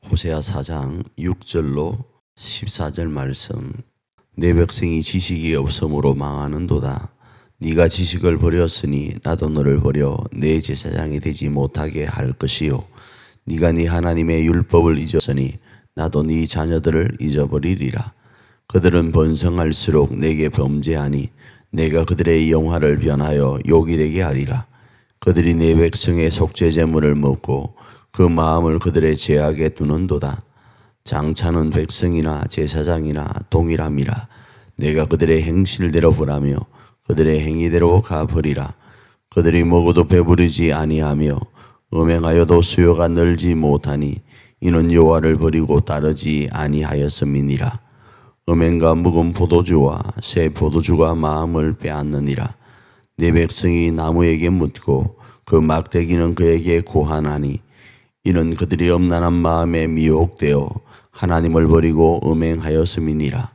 호세아 4장 6절로 14절 말씀. 내 백성이 지식이 없으므로 망하는도다. 네가 지식을 버렸으니 나도 너를 버려 내 제사장이 되지 못하게 할 것이요, 네가 네 하나님의 율법을 잊었으니 나도 네 자녀들을 잊어버리리라. 그들은 번성할수록 내게 범죄하니 내가 그들의 영화를 변하여 욕이 되게 하리라. 그들이 내 백성의 속죄 제물을 먹고 그 마음을 그들의 죄악에 두는도다. 장차는 백성이나 제사장이나 동일함이라. 내가 그들의 행실대로 벌하며 그들의 행위대로 갚으리라. 그들이 먹어도 배부르지 아니하며 음행하여도 수요가 늘지 못하니 이는 여호와를 버리고 따르지 아니하였음이니라. 음행과 묵은 포도주와 새 포도주가 마음을 빼앗느니라. 내 백성이 나무에게 묻고 그 막대기는 그에게 고하나니 이는 그들이 엄난한 마음에 미혹되어 하나님을 버리고 음행하였음이니라.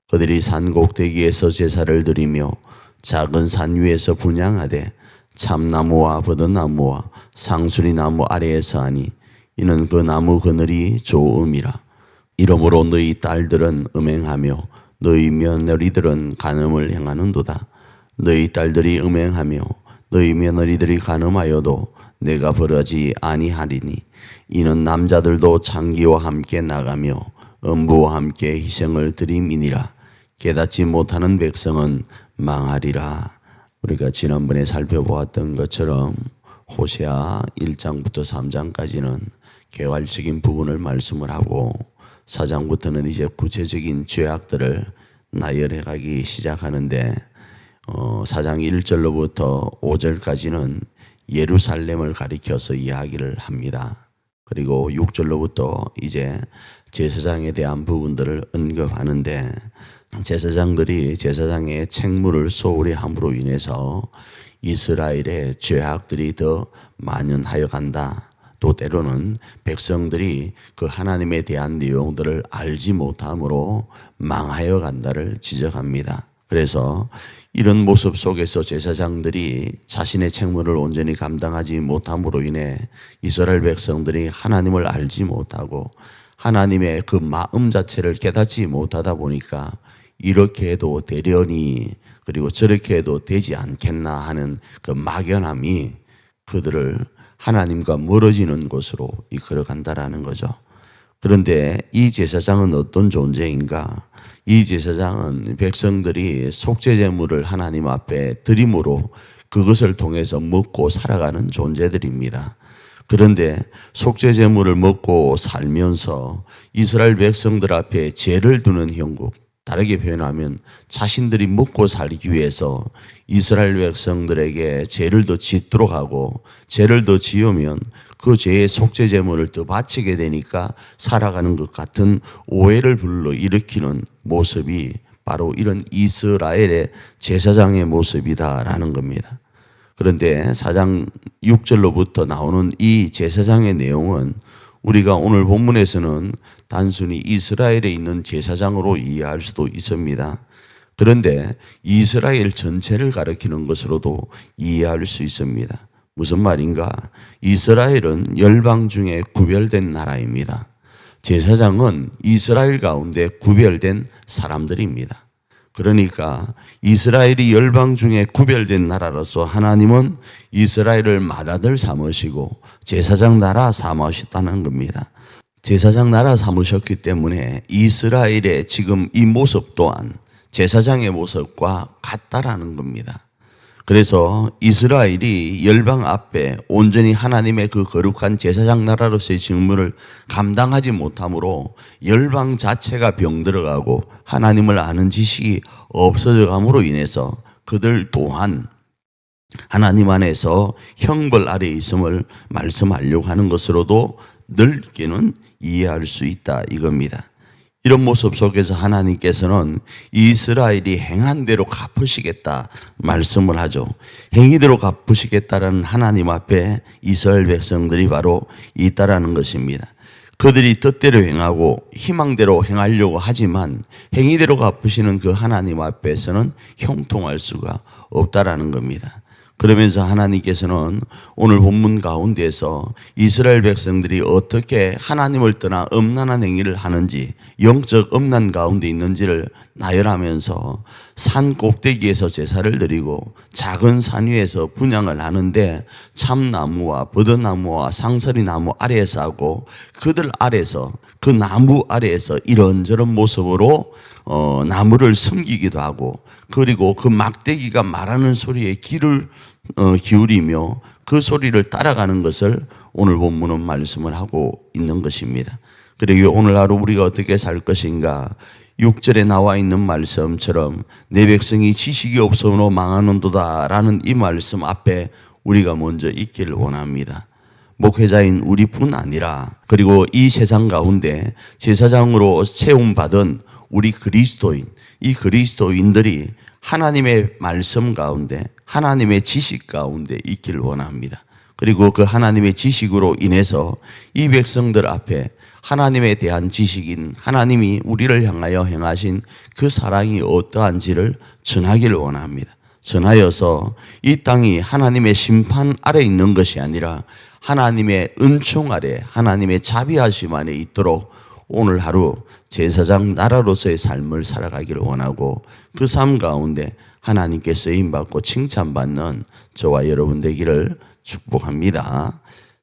그들이 산 꼭대기에서 제사를 드리며 작은 산 위에서 분향하되 참나무와 버드나무와 상수리나무 아래에서 하니 이는 그 나무 그늘이 좋음이라. 이러므로 너희 딸들은 음행하며 너희 며느리들은 간음을 행하는도다. 너희 딸들이 음행하며 너희 며느리들이 간음하여도 내가 벌하지 아니하리니 이는 남자들도 장기와 함께 나가며 음부와 함께 희생을 드림이니라. 깨닫지 못하는 백성은 망하리라. 우리가 지난번에 살펴보았던 것처럼 호세아 1장부터 3장까지는 개괄적인 부분을 말씀을 하고 4장부터는 이제 구체적인 죄악들을 나열해 가기 시작하는데 4장 1절로부터 5절까지는 예루살렘을 가리켜서 이야기를 합니다. 그리고 6절로부터 이제 제사장에 대한 부분들을 언급하는데, 제사장들이 제사장의 책무를 소홀히 함으로 인해서 이스라엘의 죄악들이 더 만연하여 간다. 또 때로는 백성들이 그 하나님에 대한 내용들을 알지 못함으로 망하여 간다를 지적합니다. 그래서 이런 모습 속에서 제사장들이 자신의 책무를 온전히 감당하지 못함으로 인해 이스라엘 백성들이 하나님을 알지 못하고 하나님의 그 마음 자체를 깨닫지 못하다 보니까 이렇게 해도 되려니 그리고 저렇게 해도 되지 않겠나 하는 그 막연함이 그들을 하나님과 멀어지는 곳으로 이끌어간다라는 거죠. 그런데 이 제사장은 어떤 존재인가? 이 제사장은 백성들이 속죄 제물을 하나님 앞에 드림으로 그것을 통해서 먹고 살아가는 존재들입니다. 그런데 속죄 제물을 먹고 살면서 이스라엘 백성들 앞에 죄를 두는 형국, 다르게 표현하면 자신들이 먹고 살기 위해서 이스라엘 백성들에게 죄를 더 짓도록 하고 죄를 더 지으면 그 죄의 속죄 제물을 더 바치게 되니까 살아가는 것 같은 오해를 불러일으키는 모습이 바로 이런 이스라엘의 제사장의 모습이다라는 겁니다. 그런데 4장 6절로부터 나오는 이 제사장의 내용은 우리가 오늘 본문에서는 단순히 이스라엘에 있는 제사장으로 이해할 수도 있습니다. 그런데 이스라엘 전체를 가리키는 것으로도 이해할 수 있습니다. 무슨 말인가? 이스라엘은 열방 중에 구별된 나라입니다. 제사장은 이스라엘 가운데 구별된 사람들입니다. 그러니까 이스라엘이 열방 중에 구별된 나라로서 하나님은 이스라엘을 맏아들 삼으시고 제사장 나라 삼으셨다는 겁니다. 제사장 나라 삼으셨기 때문에 이스라엘의 지금 이 모습 또한 제사장의 모습과 같다라는 겁니다. 그래서 이스라엘이 열방 앞에 온전히 하나님의 그 거룩한 제사장 나라로서의 직무를 감당하지 못함으로 열방 자체가 병들어가고 하나님을 아는 지식이 없어져 감으로 인해서 그들 또한 하나님 안에서 형벌 아래에 있음을 말씀하려고 하는 것으로도 넓게는 이해할 수 있다 이겁니다. 이런 모습 속에서 하나님께서는 이스라엘이 행한 대로 갚으시겠다 말씀을 하죠. 행위대로 갚으시겠다라는 하나님 앞에 이스라엘 백성들이 바로 있다라는 것입니다. 그들이 뜻대로 행하고 희망대로 행하려고 하지만 행위대로 갚으시는 그 하나님 앞에서는 형통할 수가 없다라는 겁니다. 그러면서 하나님께서는 오늘 본문 가운데서 이스라엘 백성들이 어떻게 하나님을 떠나 음란한 행위를 하는지, 영적 음란 가운데 있는지를 나열하면서 산 꼭대기에서 제사를 드리고 작은 산 위에서 분향을 하는데 참나무와 버드나무와 상서리나무 아래에서 하고 그들 아래에서, 그 나무 아래에서 이런저런 모습으로 나무를 섬기기도 하고, 그리고 그 막대기가 말하는 소리에 귀를 기울이며 그 소리를 따라가는 것을 오늘 본문은 말씀을 하고 있는 것입니다. 그리고 오늘 하루 우리가 어떻게 살 것인가, 6절에 나와 있는 말씀처럼 내 백성이 지식이 없음으로 망하는도다 라는 이 말씀 앞에 우리가 먼저 있기를 원합니다. 목회자인 우리뿐 아니라, 그리고 이 세상 가운데 제사장으로 채움받은 우리 그리스도인, 이 그리스도인들이 하나님의 말씀 가운데, 하나님의 지식 가운데 있기를 원합니다. 그리고 그 하나님의 지식으로 인해서 이 백성들 앞에 하나님에 대한 지식인, 하나님이 우리를 향하여 행하신 그 사랑이 어떠한지를 전하기를 원합니다. 전하여서 이 땅이 하나님의 심판 아래 있는 것이 아니라 하나님의 은총 아래, 하나님의 자비하심 안에 있도록 오늘 하루 제사장 나라로서의 삶을 살아가기를 원하고, 그 삶 가운데 하나님께 쓰임받고 칭찬받는 저와 여러분 되기를 축복합니다.